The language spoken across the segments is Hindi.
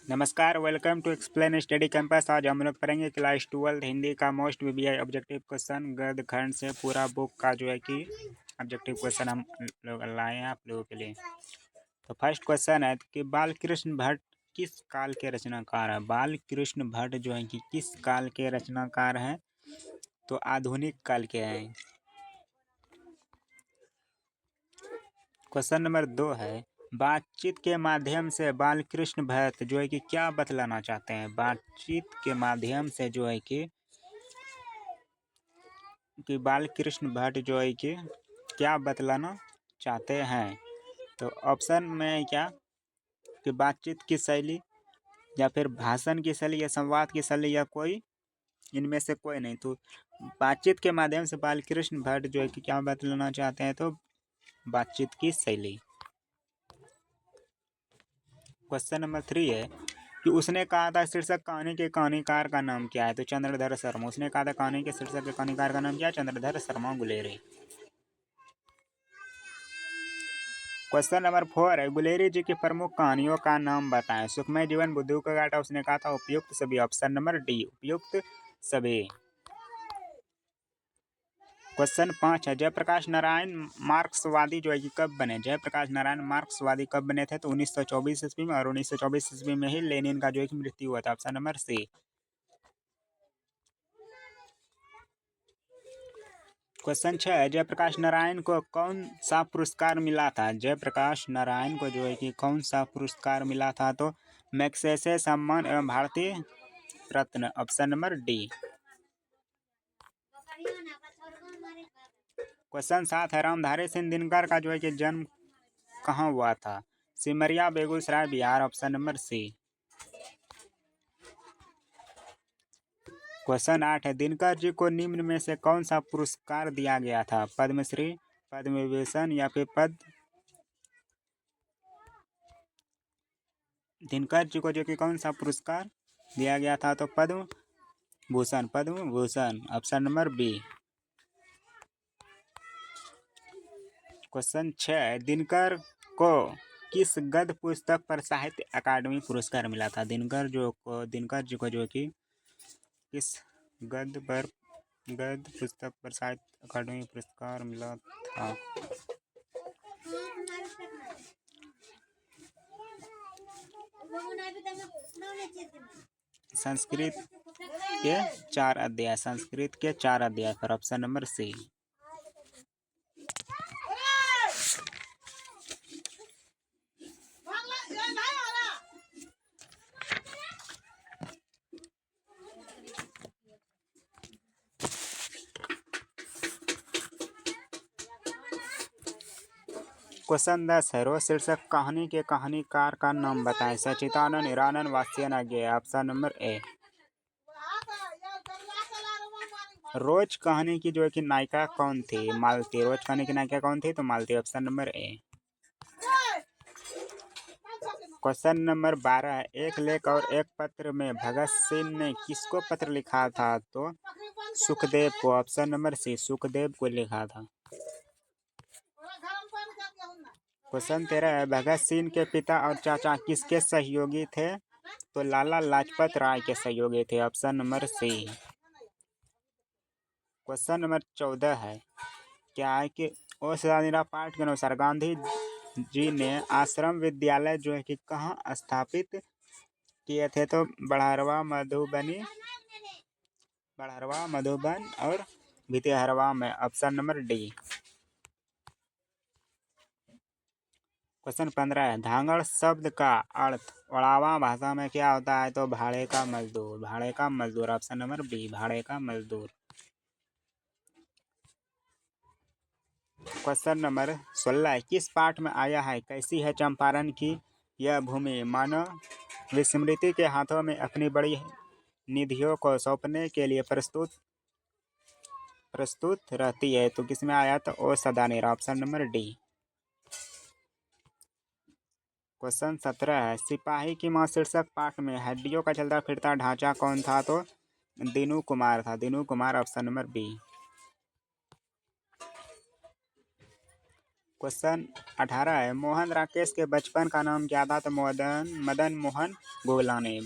नमस्कार, welcome to explain study campus. आज हम लोग पढ़ेंगे क्लास 12 हिंदी का मोस्ट वीवीआई ऑब्जेक्टिव क्वेश्चन गद्य खंड से पूरा बुक का जो है कि ऑब्जेक्टिव क्वेश्चन हम लोग लाए हैं आप लोगों के लिए। तो फर्स्ट क्वेश्चन है कि बालकृष्ण भट्ट किस काल के रचनाकार है। बालकृष्ण भट्ट जो है कि किस काल के रचनाकार हैं, तो आधुनिक काल के हैं। क्वेश्चन नंबर 2 है बातचीत के माध्यम से बालकृष्ण भट्ट जो है कि क्या बतलाना चाहते हैं। बातचीत के माध्यम से जो है कि बालकृष्ण भट्ट जो है कि क्या बतलाना चाहते हैं। तो ऑप्शन में है क्या कि बातचीत की शैली, या फिर भाषण की शैली, या संवाद की शैली, या कोई इनमें से कोई नहीं। तो बातचीत के माध्यम से बालकृष्ण भट्ट जो है कि क्या बतलाना चाहते हैं, तो बातचीत की शैली। क्वेश्चन नंबर 3 है कि उसने कहा था शीर्षक कहानी के कहानीकार का नाम क्या है। तो चंद्रधर शर्मा। उसने कहा था कहानी के शीर्षक के कहानीकार का नाम क्या है, चंद्रधर शर्मा गुलेरी। क्वेश्चन नंबर 4 है गुलेरी जी की प्रमुख कहानियों का नाम बताएं। सुखमय जीवन, बुद्धू का घाटा। उसने कहा था उपयुक्त सभी। ऑप्शन नंबर डी, उपयुक्त सभी। क्वेश्चन 5 है जयप्रकाश नारायण मार्क्सवादी जो है कि कब बने। जयप्रकाश नारायण मार्क्सवादी कब बने थे, तो 1924 ईस्वी में। और 1924 ईस्वी में ही लेनिन का जो है कि मृत्यु हुआ था। Option number C. क्वेश्चन 6 है जयप्रकाश नारायण को कौन सा पुरस्कार मिला था। जयप्रकाश नारायण को जो है कि कौन सा पुरस्कार मिला था, तो मैग्सेसे सम्मान एवं भारतीय रत्न। Option number D. क्वेश्चन 7 है रामधारी सिंह दिनकर का जो है कि जन्म कहाँ हुआ था। Simaria, Begusarai, Bihar. Option number C. Question 8 है दिनकर जी को निम्न में से कौन सा पुरस्कार दिया गया था। पद्मश्री, पद्म विभूषण, या फिर दिनकर जी को जो कि कौन सा पुरस्कार दिया गया था, तो Padma Bhushan, Padma Bhushan. Option number B. Question 6 Dinkar को किस गद्य पुस्तक पर साहित्य अकादमी पुरस्कार मिला था। दिनकर जी को जो कि किस गद्य पुस्तक पर साहित्य अकादमी पुरस्कार मिला था। संस्कृत के 4 अध्याय। संस्कृत के 4 अध्याय पर। Option number C. क्वेश्चन 10 है रोज शीर्षक कहानी के कहानीकार का नाम बताएं। Sachchidananda, Hiranand, Vatsyayan, Agyeya. Option number A. Roz कहानी की जो है कि नायिका कौन थी। मालती। रोज कहानी की नायिका कौन थी, तो Malti. Option number A. Question number 12 है एक लेख और एक पत्र में भगत सिंह ने किसको पत्र लिखा था, तो सुखदेव को। ऑप्शन नंबर सी, सुखदेव को लिखा था। क्वेश्चन 13 है भगत सिंह के पिता और चाचा किसके सहयोगी थे, तो लाला लाजपत राय के सहयोगी थे। Option number C. Question number 14 है क्या है कि ओ सदानिरा पाठ के अनुसार गांधी जी ने आश्रम विद्यालय जो है कि कहाँ स्थापित किए थे, तो बढ़ारवा, मधुबन और भितिहरवा में। Option number D. क्वेश्चन 15 है धांगड़ शब्द का अर्थ ओड़ावा भाषा में क्या होता है, तो भाड़े का मजदूर। भाड़े का मजदूर। ऑप्शन नंबर बी, भाड़े का मजदूर। क्वेश्चन नंबर 16 किस पाठ में आया है कैसी है चंपारण की यह भूमि मानव विस्मृति के हाथों में अपनी बड़ी निधियों को सौंपने के लिए प्रस्तुत रहती है, तो किसमें आया, तो O Sadanira. Option number D. Question 17 है सिपाही की मां शीर्षक पाठ में हड्डियों का चलता फिरता ढांचा कौन था, तो दीनू कुमार था। Dinu Kumar. Option number B. Question 18 है, मोहन राकेश के बचपन का नाम क्या था? तो मदन मोहन गुगलानी।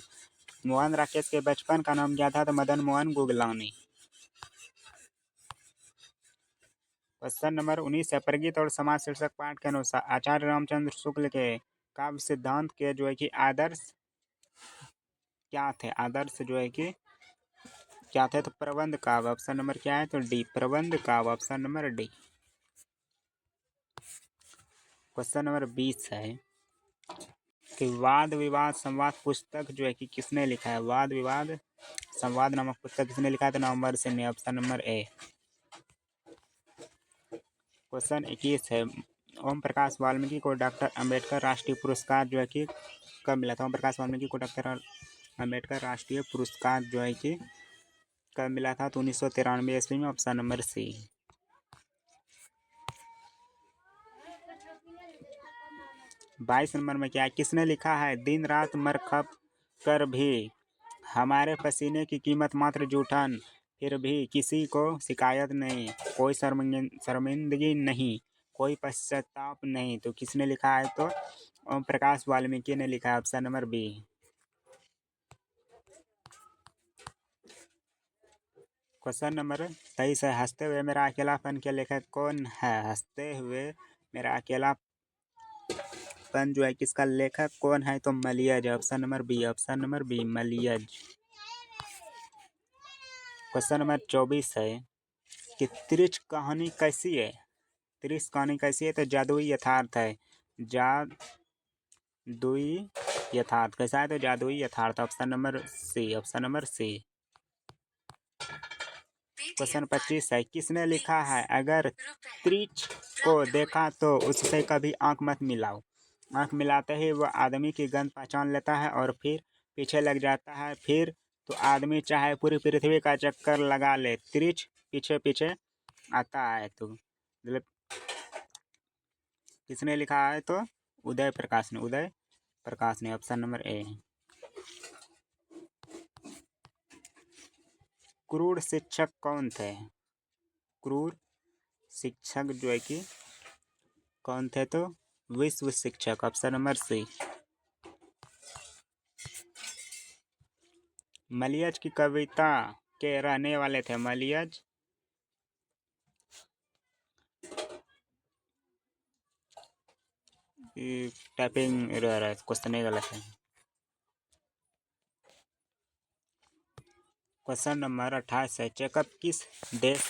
मोहन राकेश के बचपन का नाम क्या था? तो मदन मोहन गुगलानी। क्वेश्चन नंबर 19 है, प्रगीत और समाज शीर्षक पाठ के अनुसार आचार्य रामचंद्र शुक्ल के काव्य सिद्धांत के जो है कि आदर्श क्या थे? आदर्श जो है कि क्या थे? तो प्रबंध काव्य। ऑप्शन नंबर क्या है? तो डी, प्रबंध काव्य। Option number D. Question number 20 है कि वाद विवाद संवाद पुस्तक जो है कि किसने लिखा है? वाद विवाद संवाद नामक पुस्तक किसने लिखा है? तो नवंबर सिंह ने। Option number A. क्वेश्चन 21 है, ओम प्रकाश वाल्मीकि को डॉक्टर अंबेडकर राष्ट्रीय पुरस्कार जो है कि कब मिला था? ओम प्रकाश वाल्मीकि को डॉक्टर अंबेडकर राष्ट्रीय पुरस्कार जो है कि कब मिला था? तो 1993 ईस्वी में। ऑप्शन नंबर सी। 22 नंबर में क्या है? किसने लिखा है, दिन रात मर खप कर भी हमारे पसीने की कीमत मात्र जूठन, फिर भी किसी को शिकायत नहीं, कोई शर्मिंदगी नहीं, कोई पश्चाताप नहीं। तो किसने लिखा है? तो ओम प्रकाश वाल्मीकि ने लिखा है। Option number B. Question number 23 है, हंसते हुए मेरा अकेलापन के लेखक कौन है? हंसते हुए मेरा अकेलापन जो है किसका लेखक कौन है? तो Maliyaj. Option number B. Option number B, Maliyaj. Question number 24 है कि त्रिच कहानी कैसी है? त्रिच कहानी कैसी है? तो जादुई यथार्थ है। जादुई यथार्थ कैसा है? तो जादुई यथार्थ। Option number C. Option number C. Question 25 है, किसने लिखा है, अगर त्रिच को देखा तो उससे कभी आंख मत मिलाओ, आंख मिलाते ही वह आदमी की गंध पहचान लेता है और फिर पीछे लग जाता है, फिर तो आदमी चाहे पूरी पृथ्वी का चक्कर लगा ले, त्रिच पीछे पीछे आता है। तो मतलब किसने लिखा है? तो उदय प्रकाश ने। उदय प्रकाश ने। ऑप्शन नंबर ए। क्रूर शिक्षक कौन थे? क्रूर शिक्षक जो है कि कौन थे? तो विश्व शिक्षक। ऑप्शन नंबर सी। मलियज की कविता के रहने वाले थे। मलियज टाइपिंग रह रहा है, क्वेश्चन नहीं गलत है। क्वेश्चन नंबर 28 है, चेकअप किस देश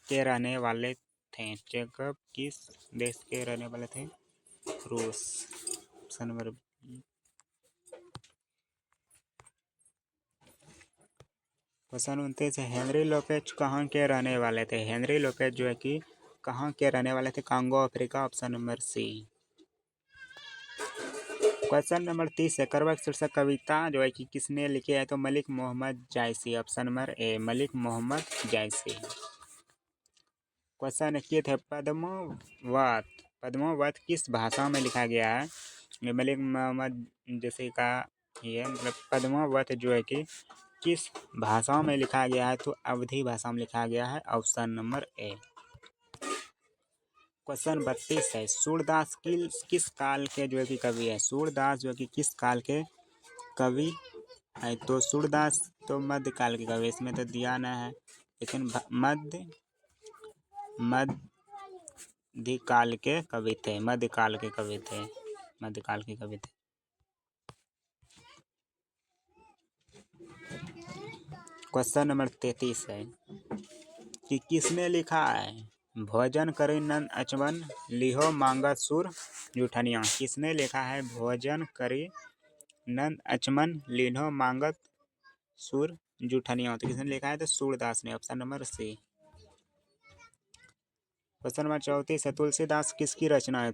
के रहने वाले थे? चेकअप किस देश के रहने वाले थे? रूस। Option number. क्वेश्चन 29 है, हेनरी लोपेज कहाँ के रहने वाले थे? हेनरी लोपेज जो है कि कहाँ के रहने वाले थे? Congo Africa. Option number C. Question number 30 है, करवक शीर्षक कविता जो है कि किसने लिखी है? तो Malik Mohammad Jayasi. Option number A, Malik Mohammad Jayasi. Question 21 है, पद्मावत। पद्मावत किस भाषा में लिखा गया है? ये मलिक मोहम्मद जैसे का ये मतलब पद्मावत जो है कि किस भाषा में लिखा गया है? तो अवधी भाषा में लिखा गया है। Option number A. क्वेश्चन 32 है, सूरदास किस काल के जो है कि कवि है? सूरदास जो है कि किस काल के कवि है? तो सूरदास तो मध्यकाल के कवि, इसमें तो दिया न है, लेकिन मध्यकाल के कवि थे। मध्यकाल के कवि थे। मध्यकाल के कवि थे। क्वेश्चन नंबर 33 है कि किसने लिखा है, भोजन करी नंद अचमन लिहो मांगत सुर जूठनिया? किसने लिखा है, भोजन करी नंद अचमन लिन्हो मांगत सुर जूठनिया? तो किसने लिखा है? तो सूरदास ने। Option number C. Question number 34 है, तुलसीदास किसकी रचना है?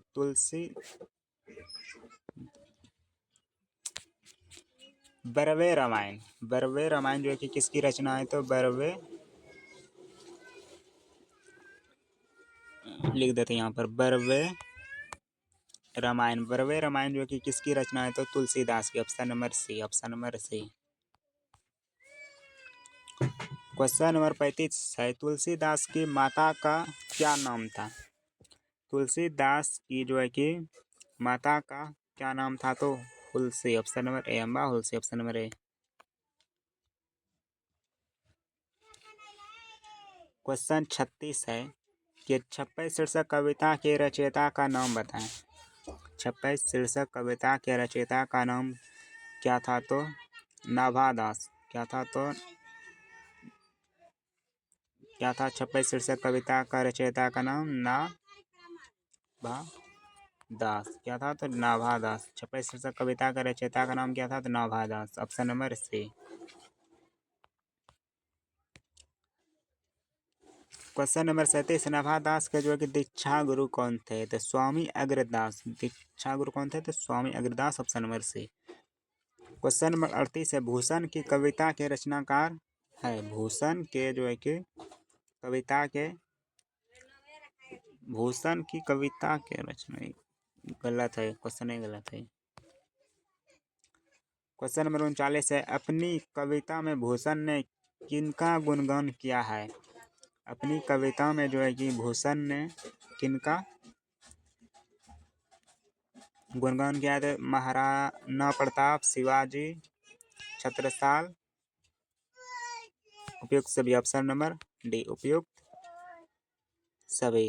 बरवे रामायण। बरवे रामायण जो है कि किसकी रचना है? तो बरवे लिख देते हैं यहाँ पर, बरवे रामायण। बरवे रामायण जो है कि किसकी रचना है? तो तुलसीदास की। Option number C. Option number C. Question number 35 है, तुलसीदास की माता का क्या नाम था? तुलसीदास की जो है कि माता का क्या नाम था? तो Hulsi, option number A Amba Hulsi, option number A. Question 36 है कि छप्पन शीर्षक कविता के रचयिता का नाम बताएं। छप्पन शीर्षक कविता के रचयिता का नाम क्या था? तो नाभादास। क्या था? तो क्या था छप्पन शीर्षक कविता का रचयिता का नाम? नाभादास। क्या था? तो नाभादास। छप्पन शीर्षक कविता का रचयिता का नाम क्या था? तो Nabhadas, option number C. Question number 37, Nabhadas के जो है कि दीक्षा गुरु कौन थे? तो स्वामी अग्रदास। दीक्षा गुरु कौन थे? तो Swami Agradas, option number C. Question number 38 है, भूषण की कविता के रचनाकार है। भूषण के जो है कि कविता के भूषण की कविता के रचना गलत है, क्वेश्चन ही गलत है। क्वेश्चन नंबर 39 है, अपनी कविता में भूषण ने किनका गुणगान किया है? अपनी कविता में जो है कि भूषण ने किनका गुणगान किया है? महाराणा प्रताप, शिवाजी, छत्रसाल, उपयुक्त सभी, ऑप्शन नंबर डी, उपयुक्त सभी।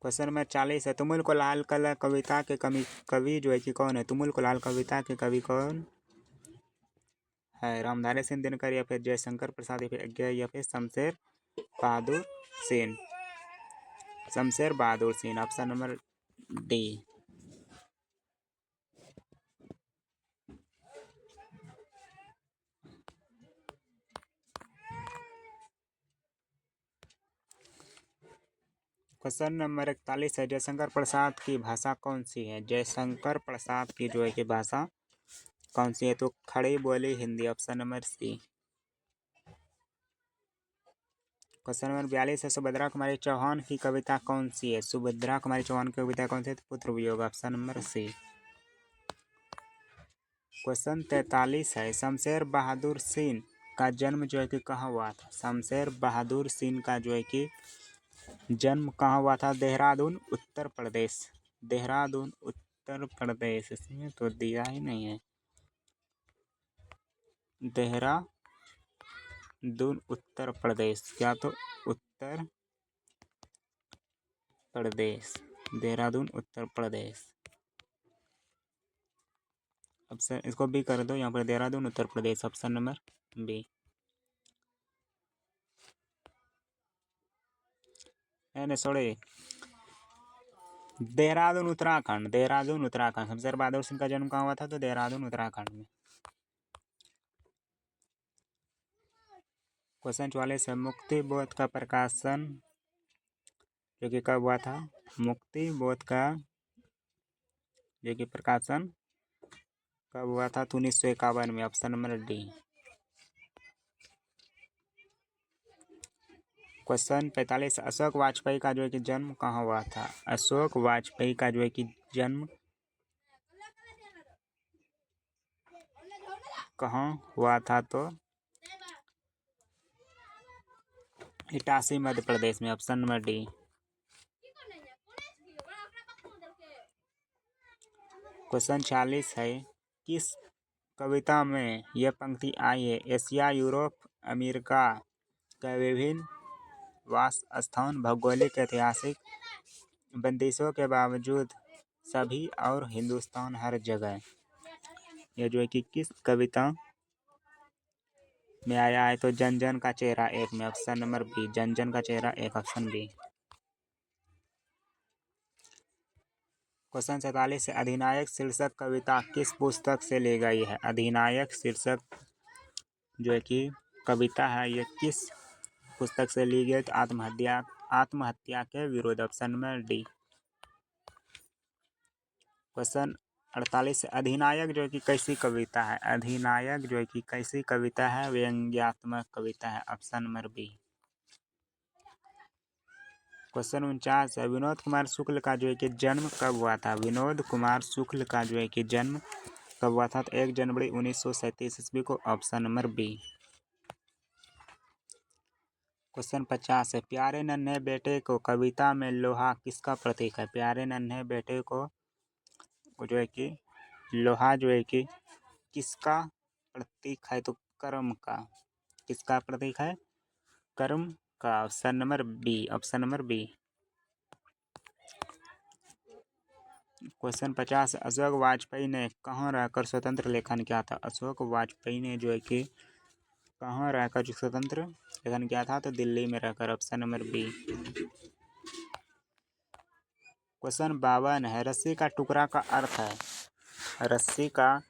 क्वेश्चन नंबर 40 है, तुमुल को लाल कविता के कवि जो है कि कौन है? तुमुल को लाल कविता के कवि कौन है? रामधारी सिंह दिनकर, या फिर जयशंकर प्रसाद, या फिर Shamsher Bahadur Singh. Shamsher Bahadur Singh, option number D. Question number 41 है, जयशंकर प्रसाद की भाषा कौन सी है? जयशंकर प्रसाद की जो है कि भाषा कौन सी है? तो Khadi Boli Hindi, option number C. Question number 42 है, सुभद्रा कुमारी चौहान की कविता कौन सी है? सुभद्रा कुमारी चौहान की कविता कौन सी है? तो पुत्र वियोग, ऑप्शन नंबर सी। क्वेश्चन 43 है, शमशेर बहादुर सिंह का जन्म जो है कि कहाँ हुआ था? शमशेर बहादुर सिंह का जो है कि जन्म कहाँ हुआ था? देहरादून, उत्तर प्रदेश। देहरादून, उत्तर प्रदेश। इसमें तो दिया ही नहीं है। देहरादून, उत्तर प्रदेश। क्या? तो उत्तर प्रदेश, देहरादून, उत्तर प्रदेश। ऑप्शन इसको बी कर दो यहाँ पर, Dehradun, Uttar Pradesh, option number B. नहीं सॉरी, देहरादून उत्तराखंड। देहरादून उत्तराखंड। शमशेर बहादुर सिंह का जन्म कहाँ हुआ था? तो देहरादून उत्तराखंड में। क्वेश्चन 44 है, मुक्ति बोध का प्रकाशन जो कि कब हुआ था? मुक्ति बोध का जो कि प्रकाशन कब हुआ था? तो 1951 में, option number D. Question 45, Ashok Vajpayee का जो है कि जन्म कहाँ हुआ था? अशोक वाजपेयी का जो है कि जन्म कहाँ हुआ था? तो इटारसी, मध्य प्रदेश में, ऑप्शन नंबर डी। क्वेश्चन 46 है, किस कविता में यह पंक्ति आई है? एशिया, यूरोप, अमेरिका के विभिन्न वास स्थान, भौगोलिक ऐतिहासिक बंदिशों के बावजूद सभी और हिंदुस्तान हर जगह। यह जो है कि किस कविता में आया है? तो जन जन का चेहरा एक में, ऑप्शन नंबर बी। जन जन का चेहरा एक, ऑप्शन बी। क्वेश्चन 47 है, अधिनायक शीर्षक कविता किस पुस्तक से ली गई है? अधिनायक शीर्षक जो है कि कविता है, ये किस पुस्तक से ली गई? आत्महत्या के विरोध, ऑप्शन नंबर डी। क्वेश्चन 48, अधिनायक जो है कि कैसी कविता है? अधिनायक जो है कि कैसी कविता है? व्यंग्यात्मक कविता है, ऑप्शन नंबर बी। क्वेश्चन 49 है, विनोद कुमार शुक्ल का जो है कि जन्म कब हुआ था? विनोद कुमार शुक्ल का जो है कि जन्म कब हुआ था? तो 1 जनवरी 1937 ईस्वी को, ऑप्शन नंबर बी। क्वेश्चन 50 है, प्यारे नन्हे बेटे को कविता में लोहा किसका प्रतीक है? प्यारे नन्हे बेटे को जो है कि लोहा जो है कि किसका प्रतीक है? तो कर्म का। किसका प्रतीक है? कर्म का। Option number B. Question 50, Ashok Vajpeyi ने कहाँ रहकर स्वतंत्र लेखन किया था? अशोक वाजपेयी ने जो है कि कहाँ रहकर स्वतंत्र लेखन किया था? तो दिल्ली में रहकर। Option number B. क्वेश्चन 52 है, रस्सी का टुकड़ा का अर्थ है? रस्सी का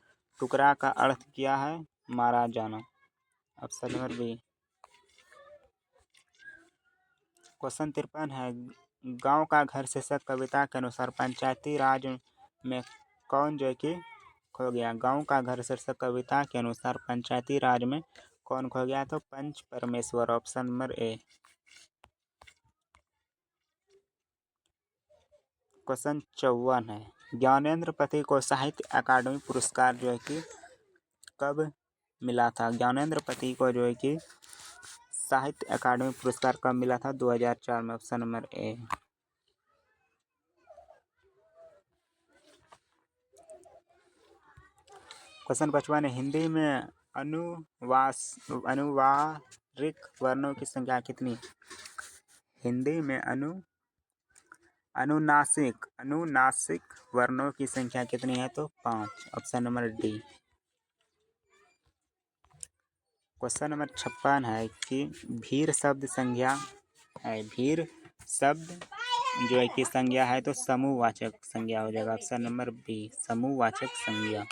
टुकड़ा का अर्थ क्या है? मारा जाना। Option number B. क्वेश्चन 53 है, गांव का घर शीर्षक कविता के अनुसार पंचायती राज में कौन जो है कि खो गया? गांव का घर शीर्षक कविता के अनुसार पंचायती राज में कौन खो गया? तो पंच परमेश्वर। Option number A. क्वेश्चन 54 है, ज्ञानेंद्र पति को साहित्य अकादमी पुरस्कार जो है कि कब मिला था? ज्ञानेंद्र पति को जो है कि साहित्य अकादमी पुरस्कार कब मिला था? 2004 में। Option number A. क्वेश्चन 55 है, हिंदी में अनुवारिक वर्णों की संख्या कितनी? हिंदी में अनुनासिक वर्णों की संख्या कितनी है? तो 5। Option number D. Question number 56 है कि भीर शब्द संज्ञा है? भीर शब्द जो है कि संज्ञा है तो समूहवाचक संज्ञा हो जाएगा। ऑप्शन नंबर बी, समूहवाचक संज्ञा।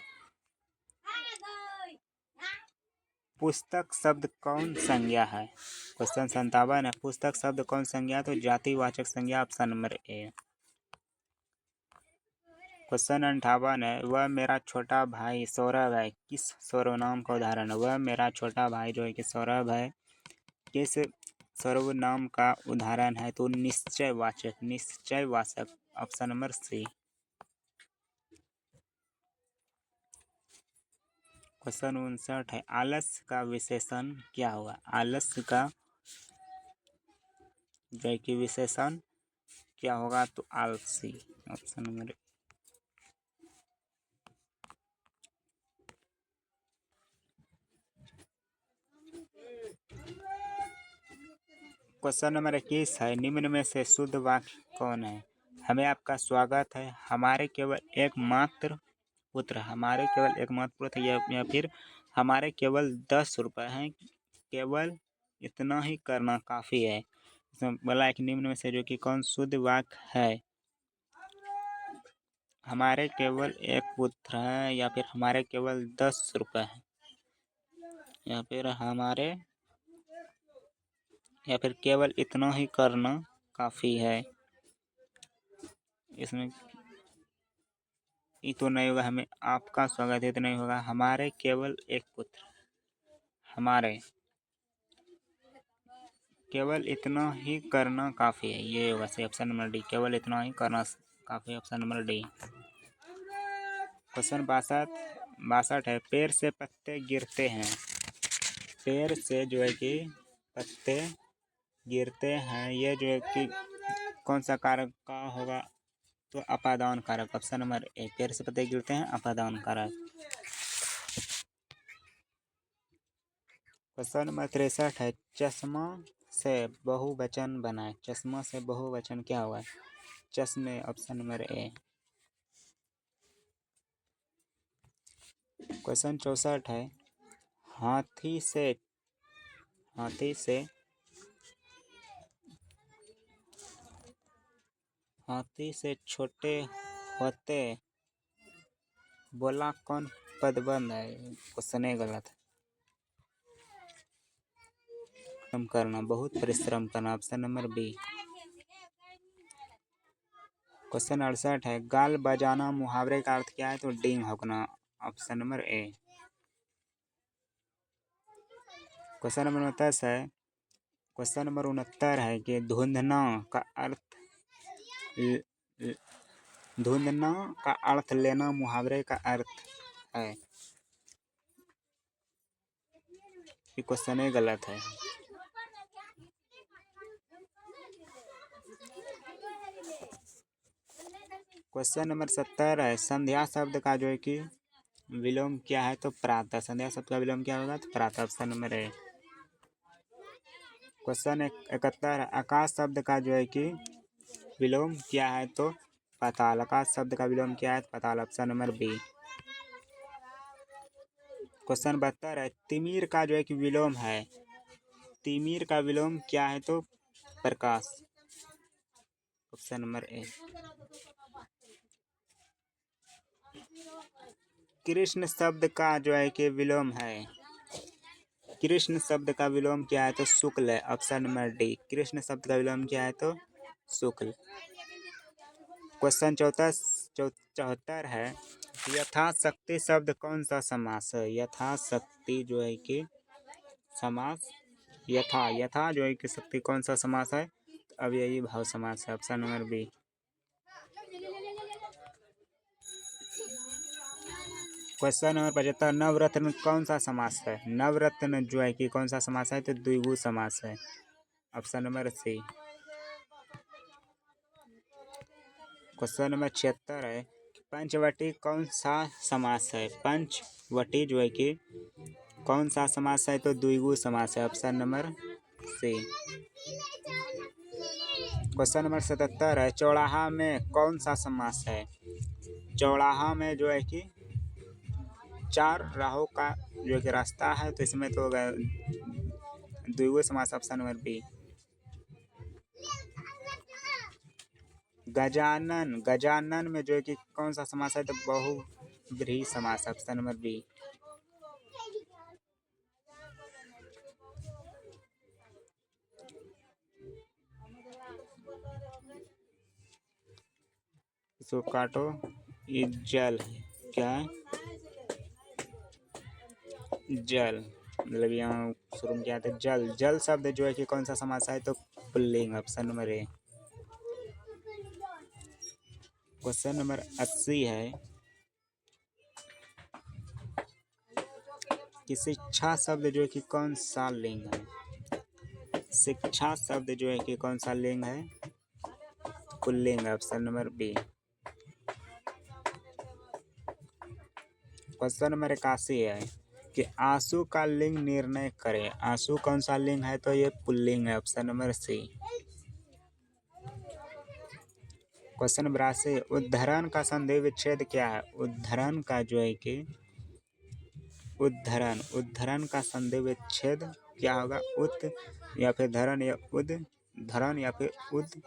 पुस्तक शब्द कौन संज्ञा है? क्वेश्चन 57 है, पुस्तक शब्द कौन संज्ञा? तो जातिवाचक संज्ञा। Option number A. क्वेश्चन 58 है, वह मेरा छोटा भाई सौरभ है, किस सर्वनाम का उदाहरण है? वह मेरा छोटा भाई जो है कि सौरभ है, किस सर्वनाम का उदाहरण है? तो निश्चयवाचक। Option number C. क्वेश्चन 59 है, आलस्य का विशेषण क्या होगा? आलस्य का जो है कि विशेषण क्या होगा? तो आलसी। Option number. क्वेश्चन नंबर 21 है, निम्न में से शुद्ध वाक्य कौन है? हमें आपका स्वागत है, हमारे केवल एकमात्र पुत्र, हमारे केवल एकमात्र पुत्र, या फिर हमारे केवल 10 रुपये हैं, केवल इतना ही करना काफ़ी है। इसमें बोला है कि निम्न में से जो कि कौन शुद्ध वाक्य है? हमारे केवल एक पुत्र है, या फिर हमारे केवल 10 रुपये हैं, या फिर केवल इतना ही करना काफ़ी है। इसमें ये तो नहीं होगा, हमें आपका स्वागत है तो नहीं होगा। हमारे केवल एक पुत्र, हमारे केवल इतना ही करना काफ़ी है, ये होगा सही। ऑप्शन नंबर डी, केवल इतना ही करना काफ़ी। Option number D. क्वेश्चन 62 है, पेड़ से पत्ते गिरते हैं? पेड़ से जो है कि पत्ते गिरते हैं, ये जो है कि कौन सा कारक का होगा? तो अपादान कारक। ऑप्शन नंबर ए, पेड़ से पत्ते गिरते हैं, अपादान कारक। क्वेश्चन नंबर 63 है, चश्मा से बहुवचन बनाए? चश्मा से बहुवचन क्या हुआ? चश्मे। Option number A. क्वेश्चन 64 है, हाथी से छोटे होते बोला कौन पदबंध है? क्वेश्चन गलत है। बहुत परिश्रम करना। Option number B. क्वेश्चन 68 है, गाल बजाना मुहावरे का अर्थ क्या है? तो डींग हौंकना। Option number A. Question number 29 है, क्वेश्चन नंबर 69 है कि धुंधना का अर्थ लेना मुहावरे का अर्थ है? ये क्वेश्चन गलत है। क्वेश्चन नंबर 70 है, संध्या शब्द का जो है कि विलोम क्या है? तो प्रातः। संध्या शब्द का विलोम क्या होगा? तो प्रातः, ऑप्शन नंबर ए। क्वेश्चन 71 है, आकाश शब्द का जो है कि विलोम क्या है? तो पाताल। आकाश शब्द का विलोम क्या है? तो पाताल, ऑप्शन नंबर बी। क्वेश्चन 72 है, तिमिर का जो है कि विलोम है, तिमिर का विलोम क्या है? तो प्रकाश, ऑप्शन नंबर ए। कृष्ण शब्द का जो है कि विलोम है, कृष्ण शब्द का विलोम क्या है? तो शुक्ल है, ऑप्शन नंबर डी। कृष्ण शब्द का विलोम क्या है? तो शुक्ल। क्वेश्चन 74 है, यथाशक्ति शब्द कौन सा समास है? यथाशक्ति जो है कि समास, यथा जो है कि शक्ति कौन सा समास है? तो अब यही भाव समास है, option number B. Question number 75, नवरत्न कौन सा समास है? नवरत्न जो है कि कौन सा समास है? तो द्विगु समास है, option number C. Question number 76 है, पंचवटी कौन सा समास है? पंचवटी जो है कि कौन सा समास है? तो द्विगु समास है, option number C. Question number 77 है, चौराहा में कौन सा समास है? चौराहा में जो है कि चार राहों का जो कि रास्ता है, तो इसमें तो द्विगु समास, ऑप्शन नंबर बी। गजानन, गजानन में जो है कि कौन सा समास है? तो बहुव्रीहि समास, ऑप्शन नंबर बी। इसको काटो, ये जल है, क्या है? जल, मतलब यहाँ शुरू में क्या था? जल। जल शब्द जो है कि कौन सा समास है? तो pulling, option number A. Question number 80 है कि शिक्षा शब्द जो है कि कौन सा लिंग है? शिक्षा शब्द जो है कि कौन सा लिंग है? पुल्लिंग, option number B. Question number 81 है कि आंसू का लिंग निर्णय करें। आंसू कौन सा लिंग है? तो ये पुल्लिंग है, option number C. Question number 82, उद्धरण का संधि विच्छेद क्या है? उद्धरण का जो है कि उद्धरण का संधि विच्छेद क्या होगा? उत या फिर धरण, या उद्धरण या फिर उद्धरण।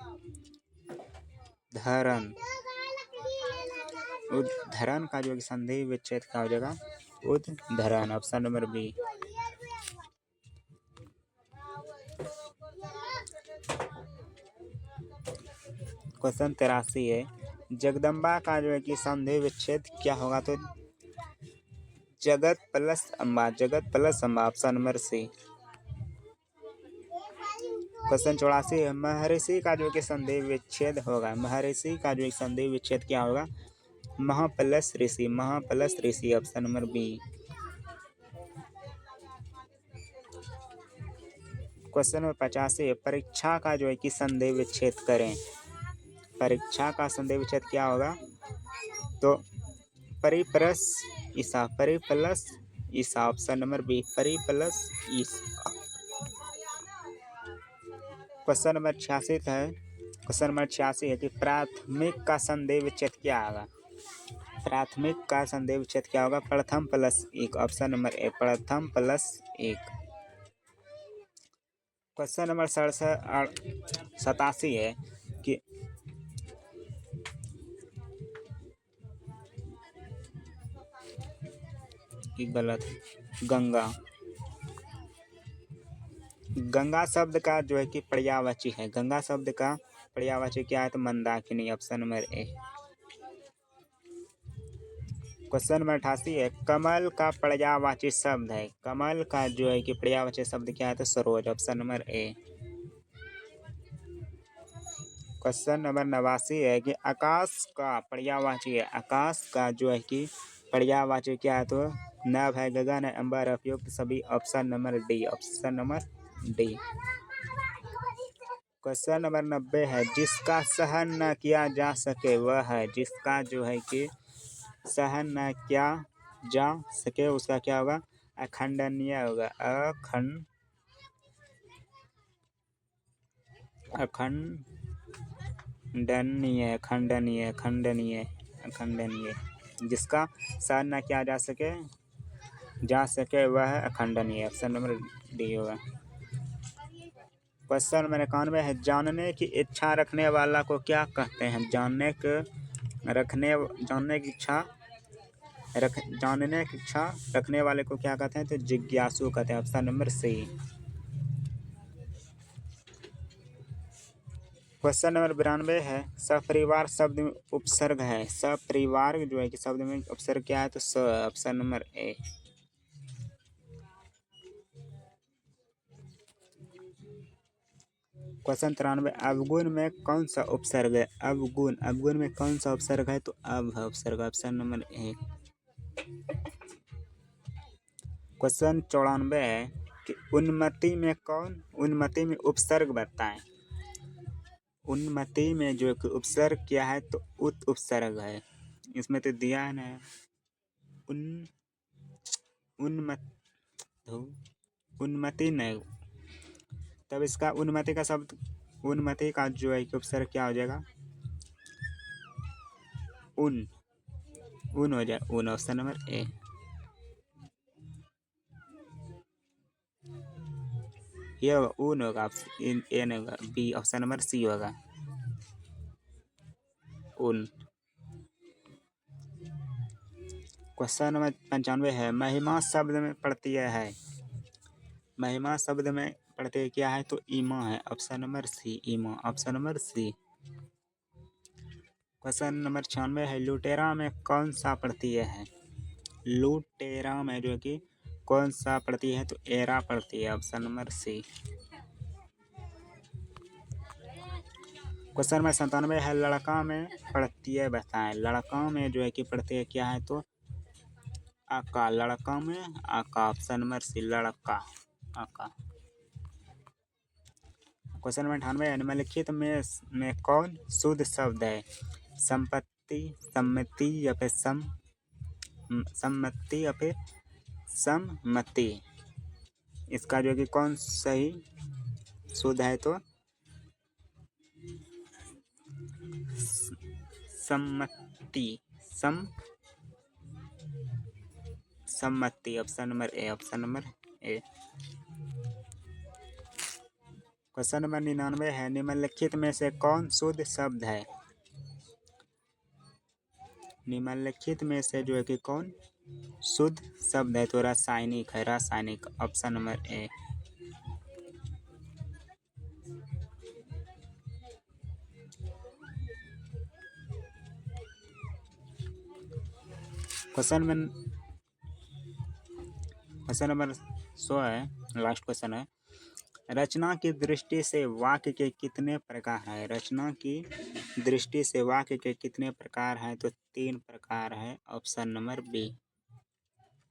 उद्धरण का जो संधि विच्छेद क्या हो जाएगा? उद्धरण, ऑप्शन नंबर बी। क्वेश्चन 83 है, जगदम्बा का जो है कि संधि विच्छेद क्या होगा? तो जगत प्लस अम्बा, जगत प्लस अम्बा, ऑप्शन नंबर सी। क्वेश्चन 84 है, महर्षि का जो कि संधि विच्छेद होगा, महर्षि का जो संधि विच्छेद क्या होगा? महा प्लस ऋषि, महा प्लस ऋषि, option number B. Question number 85 है, परीक्षा का जो है कि संधि विच्छेद करें। परीक्षा का संधि विच्छेद क्या होगा? तो परि प्लस ईसा, परि प्लस ईसा, ऑप्शन नंबर बी, परि प्लस ईसा। क्वेश्चन नंबर 86 है, क्वेश्चन नंबर 86 है कि प्राथमिक का संधि विच्छेद क्या होगा? प्राथमिक का संधि विच्छेद क्या होगा? प्रथम प्लस एक, ऑप्शन नंबर ए, प्रथम प्लस एक। क्वेश्चन नंबर 87 है कि गलत, गंगा, गंगा शब्द का जो है कि पर्यायवाची है, गंगा शब्द का पर्यायवाची क्या है? तो Mandakini, option number A. Question number 88 है, कमल का पर्यायवाची शब्द है, कमल का जो है कि पर्यायवाची शब्द क्या है? तो Saroj, option number A. Question number 89 है कि आकाश का पर्यायवाची है, आकाश का जो है कि पर्यायवाची क्या है? तो नभ है, गगन है, अंबर, उपयुक्त सभी, option number D, option number D. Question number 90 है, जिसका सहन न किया जा सके वह है, जिसका जो है कि सहन न किया जा सके उसका क्या होगा, अखंडनीय होगा। अखंडनीय खंडनीय खंडनीय अखंडनीय, जिसका सहन न किया जा सके वह है अखंडनीय। ऑप्शन नंबर डी होगा। क्वेश्चन नंबर 91 है, जानने की इच्छा रखने वाला को क्या कहते हैं। जानने की इच्छा रखने वाले को क्या कहते हैं, तो जिज्ञासु कहते हैं। Option number C. Question number 92 है, सपरिवार शब्द में उपसर्ग है। सपरिवार जो है कि शब्द में उपसर्ग क्या है, तो स। Option number A. क्वेश्चन 93, अवगुण में कौन सा उपसर्ग है। अवगुण में कौन सा उपसर्ग है, तो अब है उपसर्ग। Option number A. क्वेश्चन 94 है कि उन्मति में उपसर्ग बताएं। उन्मति में जो कि उपसर्ग क्या है, तो उत उपसर्ग है। इसमें तो दिया है ना, उन्मति नहीं, तब इसका उन्मति का जो है कि उपसर्ग क्या हो जाएगा, उन हो जाए। ऑप्शन नंबर ए। ये होगा ऊन होगा, ए नहीं होगा, बी। ऑप्शन नंबर सी होगा, उन। क्वेश्चन नंबर 95 है, महिमा शब्द में प्रत्यय है। महिमा शब्द में प्रत्यय क्या है, तो ईमा है। ऑप्शन नंबर सी, ईमा। Option number C. Question number 96 है, लुटेरा में कौन सा प्रत्यय है। लुटेरा में जो कि कौन सा प्रत्यय है, तो एरा प्रत्यय। Option number C. Question number 97 है, लड़का में प्रत्यय बताएं। लड़का में जो है कि प्रत्यय क्या है, तो आका। लड़का में आका। ऑप्शन नंबर सी, लड़का, आका। क्वेश्चन नंबर 98 है, निम्नलिखित में कौन शुद्ध शब्द है। संपत्ति, सम्मति या फिर सम्मति या फिर सम्मति। इसका जो कि कौन सही शुद्ध है, तो सम्मति। सम्मति। Option number A. Option number A. Question number 99 है, निम्नलिखित में से कौन शुद्ध शब्द है। निम्नलिखित में से जो है कि कौन शुद्ध शब्द है, तो रासायनिक है। रासायनिक। Option number A. Question number 100 है, लास्ट क्वेश्चन है, रचना की दृष्टि से वाक्य के कितने प्रकार हैं। रचना की दृष्टि से वाक्य के कितने प्रकार हैं, तो 3 प्रकार है। Option number B.